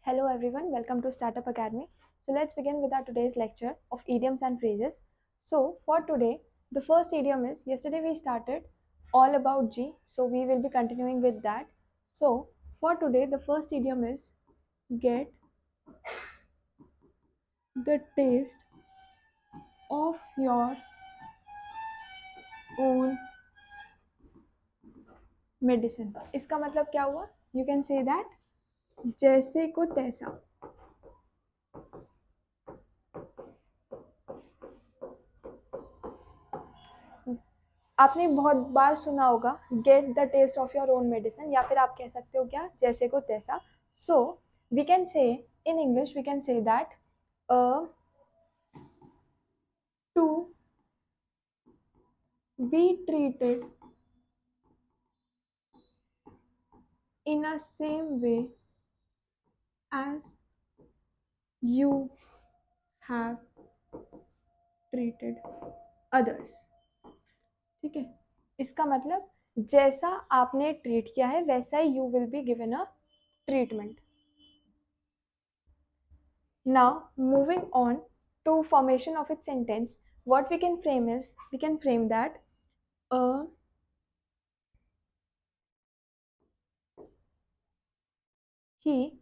Hello everyone, welcome to Startup Academy. So let's begin with our today's lecture of idioms and phrases. So for today, the first idiom is, yesterday we started all about G, so we will be continuing with that. So for today, the first idiom is get the taste of your own medicine. इसका मतलब क्या हुआ? You can say that जैसे को तैसा. आपने बहुत बार सुना होगा get the taste of your own medicine, या फिर आप कह सकते हो क्या, जैसे को तैसा. सो we can say in English, we can say that to be treated in a same way as you have treated others. ठीक है, इसका मतलब जैसा आपने ट्रीट किया है वैसा ही you will be given a treatment. Now moving on to formation of its sentence, what we can frame is, we can frame that he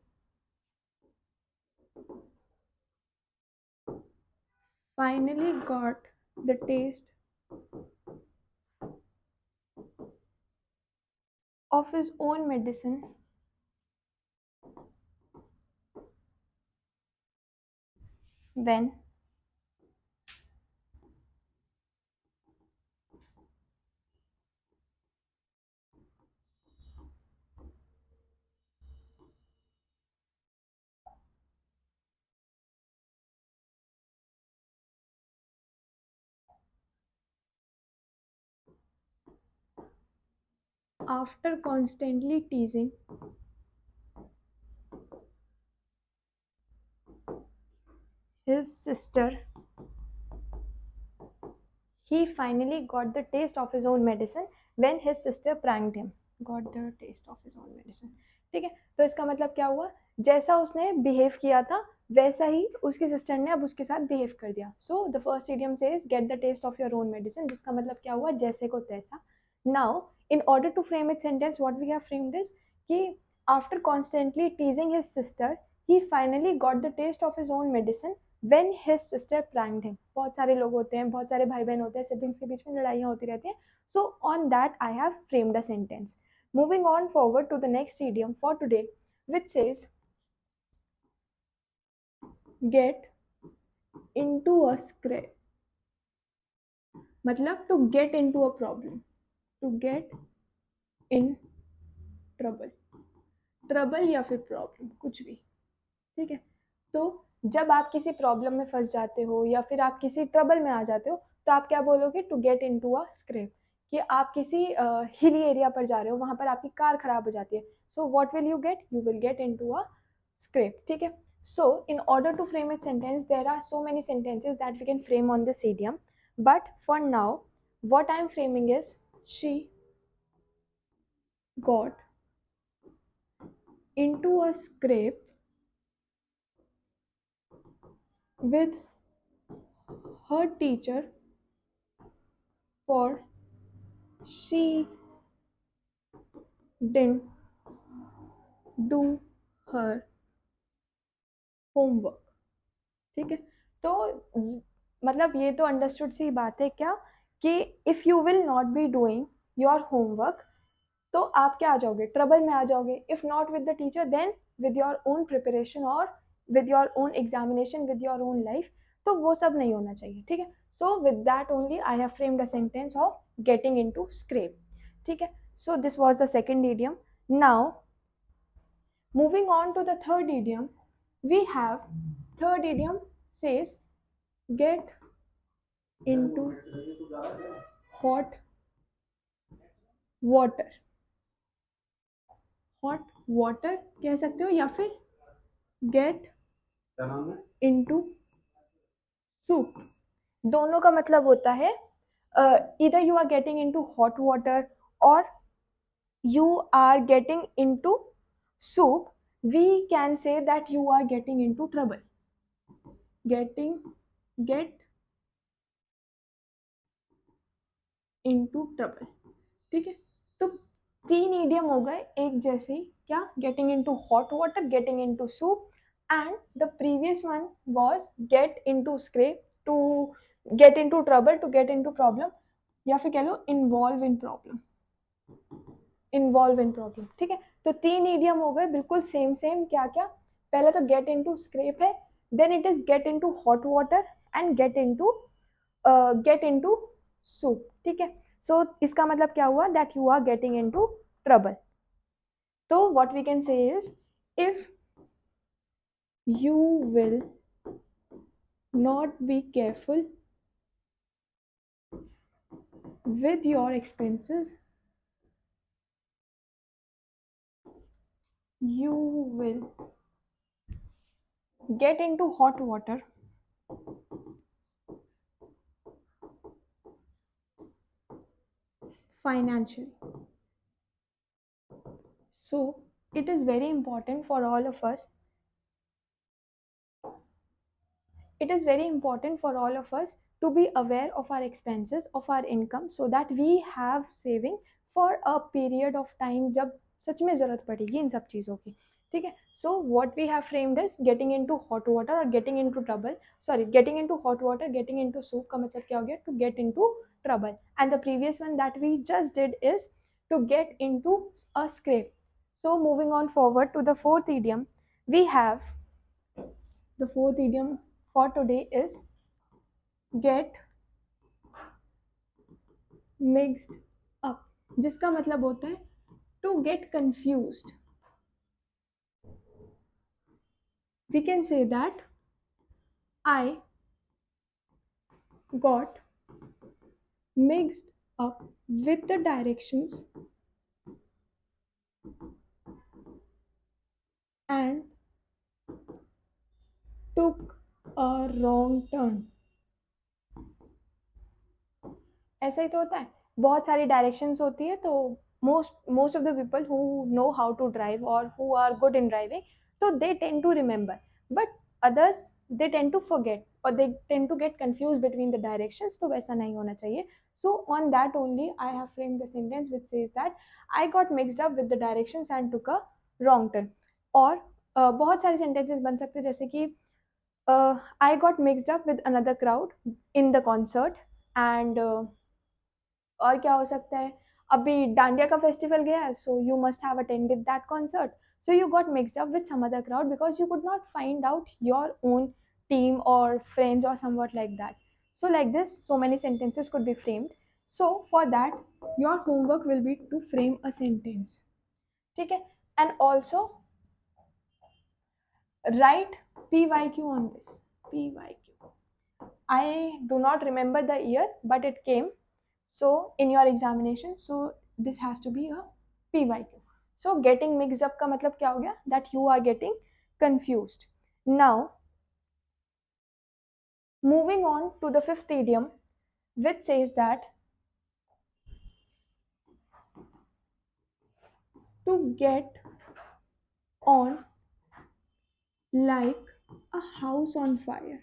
finally got the taste of his own medicine when after constantly teasing his sister, he finally got the taste of his own medicine when his sister pranked him. Got the taste of his own medicine. ठीक है, तो इसका मतलब क्या हुआ, जैसा उसने behave किया था वैसा ही उसकी सिस्टर ने अब उसके साथ बिहेव कर दिया. So the first idiom says get the taste of your own medicine, जिसका मतलब क्या हुआ, जैसे को तैसा. Now in order to frame it sentence, what we have framed this कि after constantly teasing his sister he finally got the taste of his own medicine when his sister pranked him. बहुत सारे लोग होते हैं, बहुत सारे भाई बहन होते हैं, सिबलिंग्स के बीच में लड़ाइयाँ होती रहती हैं. So on that I have framed a sentence. Moving on forward to the next idiom for today, which says get into a scrape. मतलब to get into a problem, to get in trouble. Trouble या फिर problem, कुछ भी. ठीक है, तो जब आप किसी प्रॉब्लम में फंस जाते हो या फिर आप किसी ट्रबल में आ जाते हो तो आप क्या बोलोगे, to get into a scrap. कि आप किसी हिली एरिया पर जा रहे हो, वहां पर आपकी कार खराब हो जाती है. So what will you will get into a scrap. ठीक है, so in order to frame it sentence there are so many sentences that we can frame on this idiom, but for now what I am framing is she got into a scrape with her teacher for she didn't do her homework. ठीक है, तो मतलब ये तो understood सी बात है क्या, कि if you will not be doing your homework तो आप क्या आ जाओगे, ट्रबल में आ जाओगे. If not with the teacher then with your own preparation और with your own examination, with your own life. तो वो सब नहीं होना चाहिए. ठीक है, so with that only I have framed a sentence of getting into scrap. ठीक है, so this was the second idiom. Now moving on to the third idiom, we have third idiom says get into hot water. hot water कह सकते हो या फिर get into soup. दोनों का मतलब होता है either you are getting into hot water or you are getting into soup. we can say that you are getting into trouble. Get into trouble. ठीक है, तो तीन इडियम हो गए एक जैसे ही, क्या, getting into hot water, getting into soup, and the previous one was get into scrape, to get into trouble, to get into problem, या फिर कह लो involve in problem, involve in problem. ठीक है, तो तीन इडियम हो गए बिल्कुल सेम सेम। क्या क्या, पहले तो गेट इनटू स्क्रेप है, then it is get into hot water, and get into soup. ठीक है, सो इसका मतलब क्या हुआ, that you are getting into trouble. तो what we can say is, if you will not be careful with your expenses, you will get into hot water financially. So it is very important for all of us, it is very important for all of us to be aware of our expenses, of our income, so that we have saving for a period of time जब सच में ज़रूरत पड़ेगी इन सब चीज़ों की। ठीक है, so what we have framed is getting into hot water और getting into trouble, sorry, getting into hot water, getting into soup का मतलब क्या हो गया, to get into trouble, and the previous one that we just did is to get into a scrape. So moving on forward to the fourth idiom, we have the fourth idiom for today is get mixed up, जिसका मतलब होता है to get confused. We can say that I got mixed up with the directions and took a wrong turn. ऐसा ही तो होता है, बहुत सारी डायरेक्शंस होती है, तो most of the people who know how to drive or who are good in driving, so they tend to remember, but others they tend to forget or they tend to get confused between the directions, तो वैसा नहीं होना चाहिए. So on that only I have framed the sentence which says that I got mixed up with the directions and took a wrong turn. और बहुत सारे sentences बन सकते हैं, जैसे कि I got mixed up with another crowd in the concert, and और क्या हो सकता है, अभी डांडिया का फेस्टिवल गया है, so you must have attended that concert, so you got mixed up with some other crowd because you could not find out your own team or friends or somewhat like that. So like this, so many sentences could be framed. So for that, your homework will be to frame a sentence. ठीक है, and also write pyq on this. pyq, I do not remember the year, but it came so in your examination, so this has to be a pyq. So getting mixed up का मतलब क्या हो गया, that you are getting confused. Now moving on to the fifth idiom, which says that to get on like a house on fire,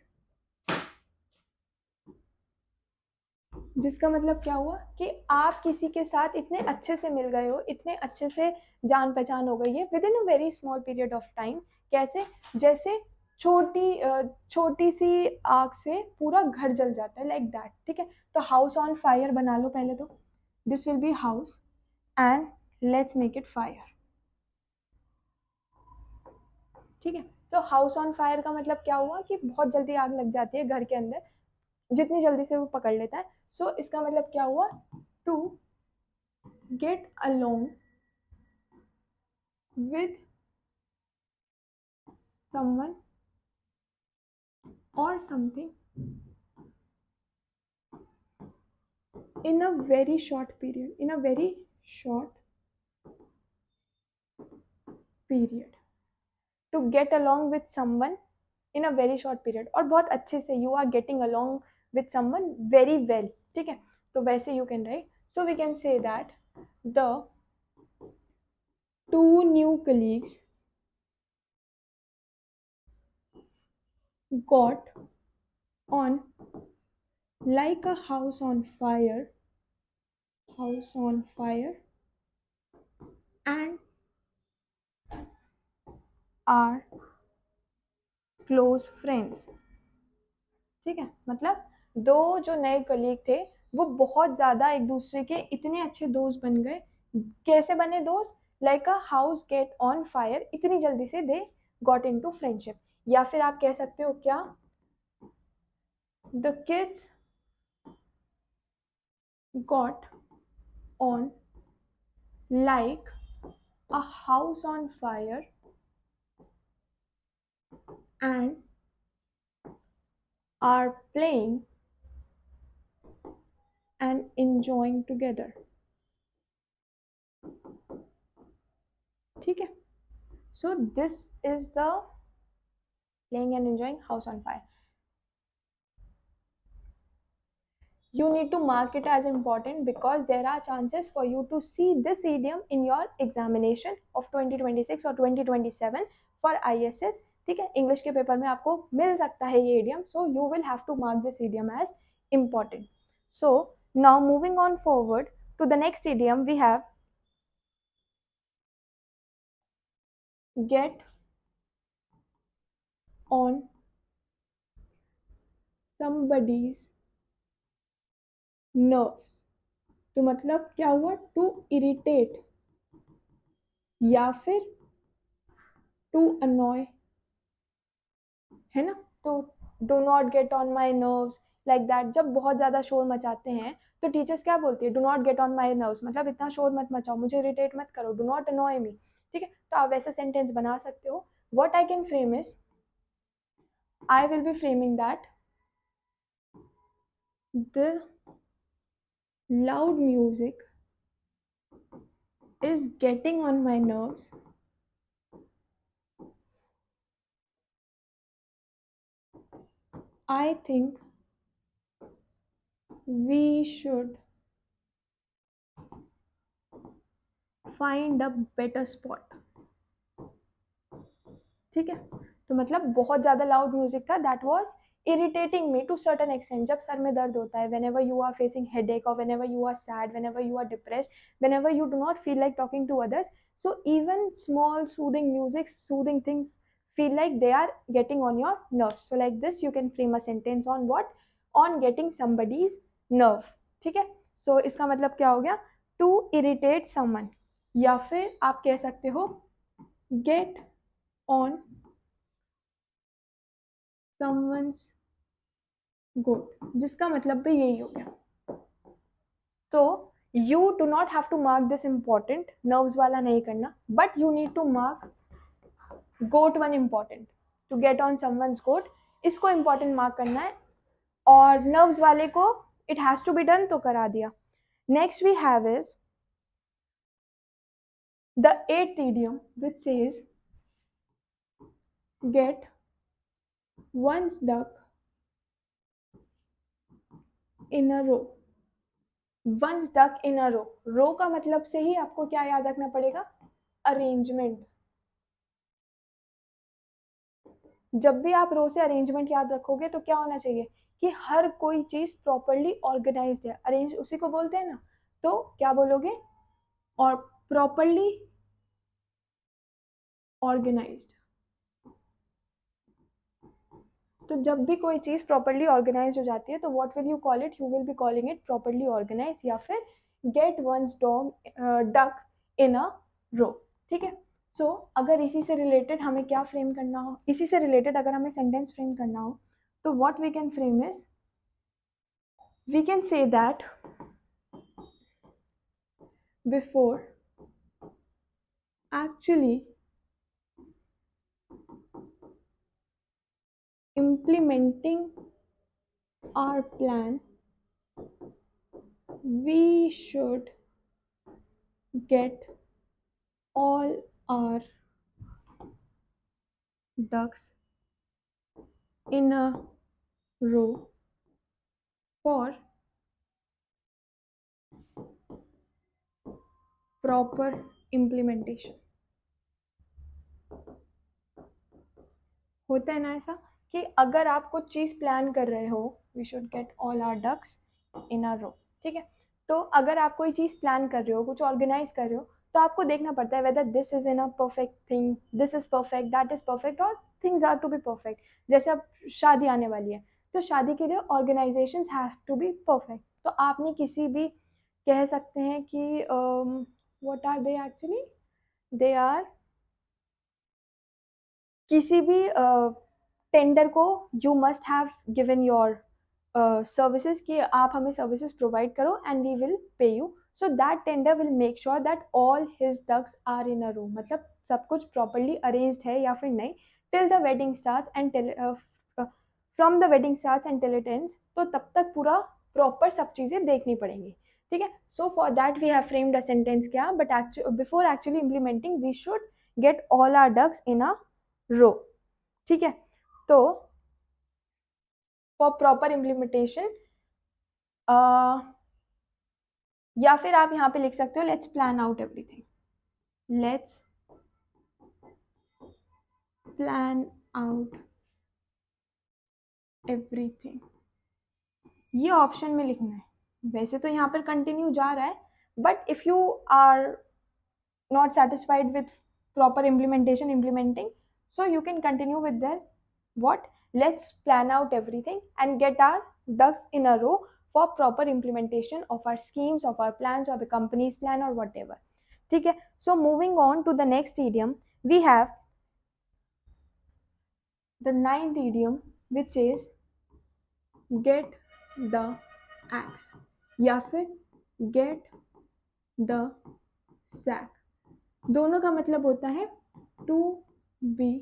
जिसका मतलब क्या हुआ कि आप किसी के साथ इतने अच्छे से मिल गए हो, इतने अच्छे से जान पहचान हो गई है with in a very small period of time. कैसे, जैसे छोटी सी आग से पूरा घर जल जाता है, लाइक दैट। ठीक है, तो हाउस ऑन फायर बना लो पहले तो, this will be house and let's make it fire. ठीक है, तो हाउस ऑन फायर का मतलब क्या हुआ कि बहुत जल्दी आग लग जाती है घर के अंदर, जितनी जल्दी से वो पकड़ लेता है। सो इसका मतलब क्या हुआ, to get along with someone or something in a very short period, in a very short period, to get along with someone in a very short period, और बहुत अच्छे से, you are getting along with someone very well. ठीक है, तो वैसे you can write, so we can say that the two new colleagues got on like a house on fire, and are close friends। ठीक है, मतलब दो जो नए कलीग थे वो बहुत ज्यादा एक दूसरे के इतने अच्छे दोस्त बन गए। कैसे बने दोस्त? Like a house get on fire, इतनी जल्दी से they got into friendship. या फिर आप कह सकते हो क्या, the kids got on like a house on fire and are playing and enjoying together। ठीक है, so this is the playing and enjoying house on fire। You need to mark it as important because there are chances for you to see this idiom in your examination of 2026 or 2027 for ISS। ठीक है, English के paper में आपको मिल सकता है ये idiom, so you will have to mark this idiom as important। So now moving on forward to the next idiom, we have get on somebody's nerves। तो मतलब क्या हुआ, टू इरिटेट या फिर टू अनॉय, है ना। तो do not get on my nerves, like that. जब बहुत ज्यादा शोर मचाते हैं तो टीचर्स क्या बोलती है, do not get on my nerves, मतलब इतना शोर मत मचाओ, मुझे इरिटेट मत करो, डू नॉट अनॉय मी। ठीक है, तो आप वैसा सेंटेंस बना सकते हो। What I can frame is, I will be framing that the loud music is getting on my nerves, I think we should find a better spot। ठीक है, तो मतलब बहुत ज्यादा लाउड म्यूजिक था, that was irritating me to certain extent. जब सर में दर्द होता है, whenever you are facing headache or whenever you are sad, whenever you are depressed, whenever you do not feel like talking to others, so even small soothing music, soothing things feel like they are getting on your nerves। So like this you can frame a sentence on what, on getting somebody's nerve। ठीक है, so इसका मतलब क्या हो गया, to irritate someone, या फिर आप कह सकते हो get on someone's good, जिसका मतलब भी यही हो गया। तो you do not have to mark this important, nerves वाला नहीं करना, but you need to mark goat one important, to get on someone's goat, इसको important mark करना है, और nerves वाले को it has to be done तो करा दिया। Next we have is the eighth idiom which says get one's duck in a row। One's duck in a row, row का मतलब से ही आपको क्या याद रखना पड़ेगा, अरेंजमेंट। जब भी आप रो से अरेंजमेंट याद रखोगे तो क्या होना चाहिए कि हर कोई चीज प्रॉपरली ऑर्गेनाइज्ड है, अरेंज उसी को बोलते हैं ना। तो क्या बोलोगे, और प्रॉपरली ऑर्गेनाइज्ड। तो जब भी कोई चीज प्रॉपरली ऑर्गेनाइज हो जाती है तो what will you call it, you will be calling it properly organise, या फिर get one's duck in a row. ठीक है, सो अगर इसी से रिलेटेड हमें क्या फ्रेम करना हो, इसी से रिलेटेड अगर हमें सेंटेंस फ्रेम करना हो, तो what we can frame is, we can say that before actually implementing our plan, we should get all our ducks in a row for proper implementation। होता है ना ऐसा कि अगर आप कुछ चीज़ प्लान कर रहे हो, we should get all our ducks in a row, ठीक है। तो अगर आप कोई चीज़ प्लान कर रहे हो, कुछ ऑर्गेनाइज कर रहे हो, तो आपको देखना पड़ता है whether this is in a perfect thing, this is perfect, that is perfect, और things are to be perfect. जैसे अब शादी आने वाली है, तो शादी के लिए organization have to be perfect. तो आपने किसी भी, कह सकते हैं कि what are they actually, they are किसी भी टेंडर को you must have given your services कि आप हमें सर्विसेज प्रोवाइड करो and we will pay you, so that tender will make sure that all his ducks are in a row, मतलब सब कुछ प्रॉपरली अरेंज्ड है या फिर नहीं, till the wedding starts and till from the wedding starts and till it ends, तो तब तक पूरा प्रॉपर सब चीज़ें देखनी पड़ेंगी, ठीक है। So for that we have framed a sentence क्या, but before actually implementing we should get all our ducks in a row, ठीक है। तो फॉर प्रॉपर इम्प्लीमेंटेशन, या फिर आप यहाँ पे लिख सकते हो let's plan out everything, let's plan out everything, ये ऑप्शन में लिखना है। वैसे तो यहाँ पर कंटिन्यू जा रहा है, but if you are not satisfied with proper implementing, so you can continue with that, what, let's plan out everything and get our ducks in a row for proper implementation of our schemes, of our plans, or the company's plan, or whatever, ठीक है। So moving on to the next idiom, we have the ninth idiom, which is get the axe या फिर get the sack। दोनों का मतलब होता है to be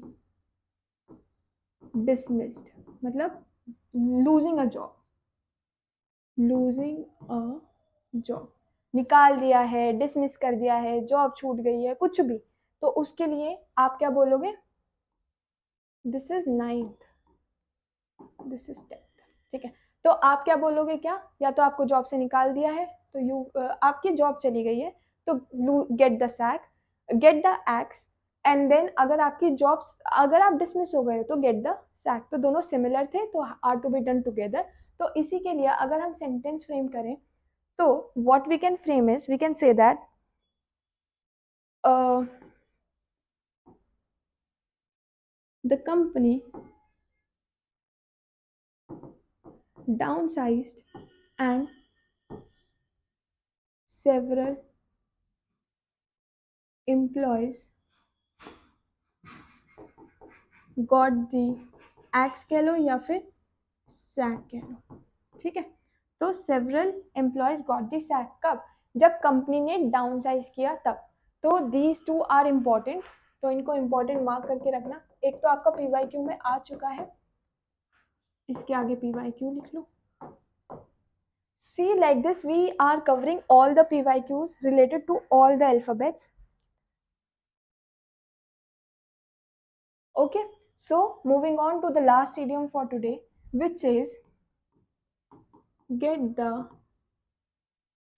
dismissed, मतलब losing a job, losing a job, निकाल दिया है, डिसमिस कर दिया है, जॉब छूट गई है, कुछ भी, तो उसके लिए आप क्या बोलोगे, this is ninth, this is tenth, ठीक है। तो आप क्या बोलोगे, क्या, या तो आपको जॉब से निकाल दिया है तो यू आपकी जॉब चली गई है, तो get the sack, get the axe, and then अगर आपकी जॉब, अगर आप डिसमिस हो गए तो गेट द सैक, तो दोनों सिमिलर थे, तो are to be done together. तो इसी के लिए अगर हम सेंटेंस फ्रेम करें, तो what we can frame is, we can say that the company downsized and several employees got the axe कह लो या फिर sack कह लो, ठीक है। तो several employees got the sack कब, जब कंपनी ने डाउन साइज किया तब। तो these two are important, तो इनको important मार्क करके रखना। एक तो आपका PYQ में आ चुका है, इसके आगे PYQ लिख लो। See, like this we are covering all the PYQs related to all the alphabets. Okay, so moving on to the last idiom for today, which is get the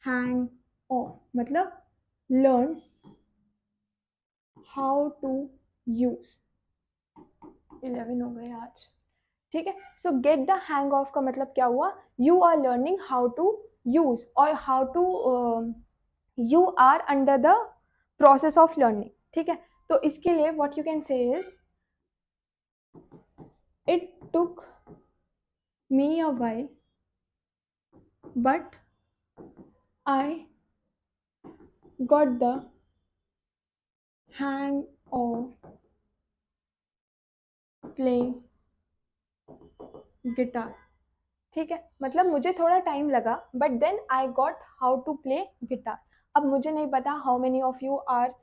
hang of, मतलब learn how to use। 11 हो गए आज, ठीक है। So get the hang of का मतलब क्या हुआ, you are learning how to use, और how to, you are under the process of learning, ठीक है। तो इसके लिए what you can say is, it took me a while, but I got the hang of playing guitar, ठीक है। मतलब मुझे थोड़ा टाइम लगा, but then I got how to play guitar. अब मुझे नहीं पता how many of you are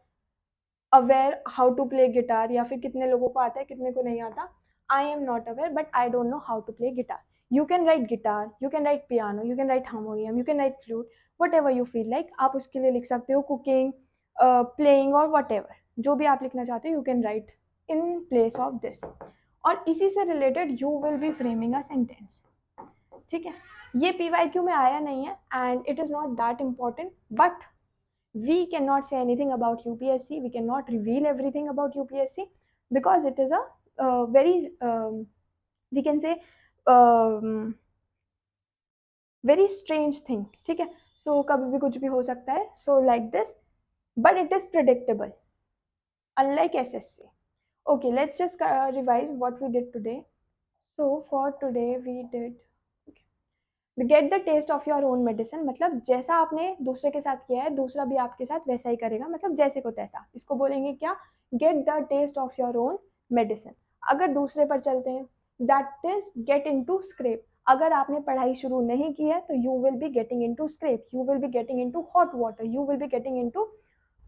aware how to play guitar, या फिर कितने लोगों को आता है, कितने को नहीं आता। I am not aware, but I don't know how to play guitar. You can write guitar, you can write piano, you can write harmonium, you can write flute, whatever you feel like. आप उसके लिए लिख सकते हो cooking, playing, और whatever, जो भी आप लिखना चाहते हो, you can write in place of this. और इसी से related you will be framing a sentence, ठीक है। ये PYQ में आया नहीं है, and it is not that important, but we cannot say anything about UPSC, we cannot reveal everything about UPSC, because it is a very we can say very strange thing, ठीक है। सो कभी भी कुछ भी हो सकता है, so like this, but it is predictable unlike SSC. Okay, let's just revise what we did today. So for today we did get the taste of your own medicine, मतलब जैसा आपने दूसरे के साथ किया है दूसरा भी आपके साथ वैसा ही करेगा, मतलब जैसे को तैसा। इसको बोलेंगे क्या, get the taste of your own medicine. अगर दूसरे पर चलते हैं, that is get into scrape. अगर आपने पढ़ाई शुरू नहीं की है तो you will be getting into scrape, you will be getting into hot water, you will be getting into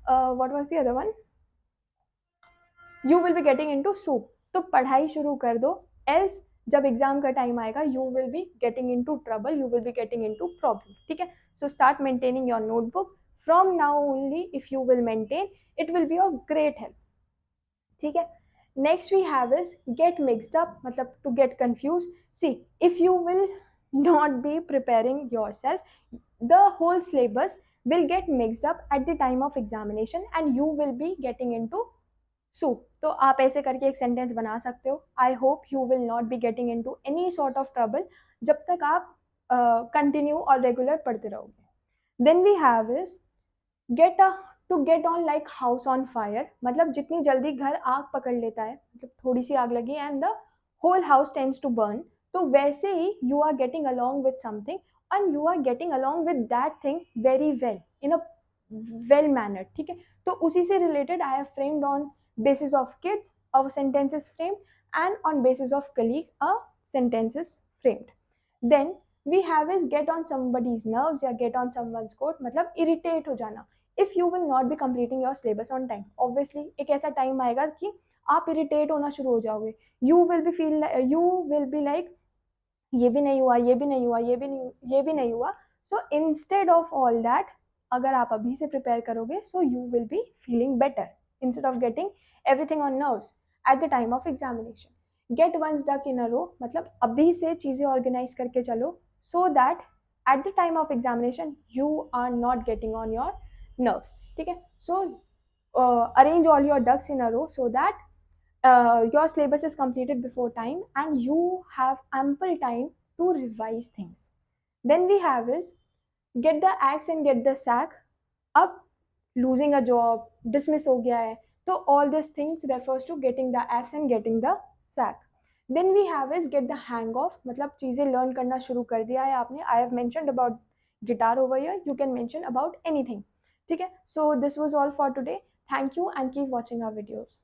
what was the other one, you will be getting into soup. तो पढ़ाई शुरू कर दो, else जब exam का time आएगा you will be getting into trouble, you will be getting into problem, ठीक है। So start maintaining your notebook from now only, if you will maintain it will be of great help, ठीक है। Next we have is get mixed up, मतलब to get confuse. See, if you will not be preparing yourself, the whole syllabus will get mixed up at the time of examination and you will be getting into soup। तो आप ऐसे करके एक sentence बना सकते हो, I hope you will not be getting into any sort of trouble जब तक आप कंटिन्यू और रेगुलर पढ़ते रहोगे। Then we have is get a to get on like house on fire, मतलब जितनी जल्दी घर आग पकड़ लेता है, मतलब थोड़ी सी आग लगी and the whole house tends to burn, तो वैसे ही you are getting along with something and you are getting along with that thing very well in a well manner, ठीक है। तो उसी से related I have framed on basis of kids a sentence is framed, and on basis of colleagues a sentence is framed। then we have is get on somebody's nerves या get on someone's coat, मतलब irritate हो जाना। if you will not be completing your syllabus on time, obviously एक ऐसा time आएगा कि आप irritate होना शुरू हो जाओगे, you will be like ये भी नहीं हुआ, ये भी नहीं हुआ, ये भी नहीं हुआ। So instead of all that, अगर आप अभी से प्रिपेयर करोगे so you will be feeling better instead of getting everything on nerves at the time of examination. Get one's duck in a row, मतलब अभी से चीज़ें ऑर्गेनाइज करके चलो so that at the time of examination you are not getting on your nerves, ठीक है। So arrange all your ducks in a row so that your syllabus is completed before time and you have ample time to revise things। then we have is get the axe and get the sack। अब losing a job, dismiss हो गया है, तो all these things refers to getting the axe and getting the sack। then we have is get the hang of, मतलब चीज़ें learn करना शुरू कर दिया है आपने। I have mentioned about guitar over here, you can mention about anything, ठीक है। so this was all for today, thank you and keep watching our videos।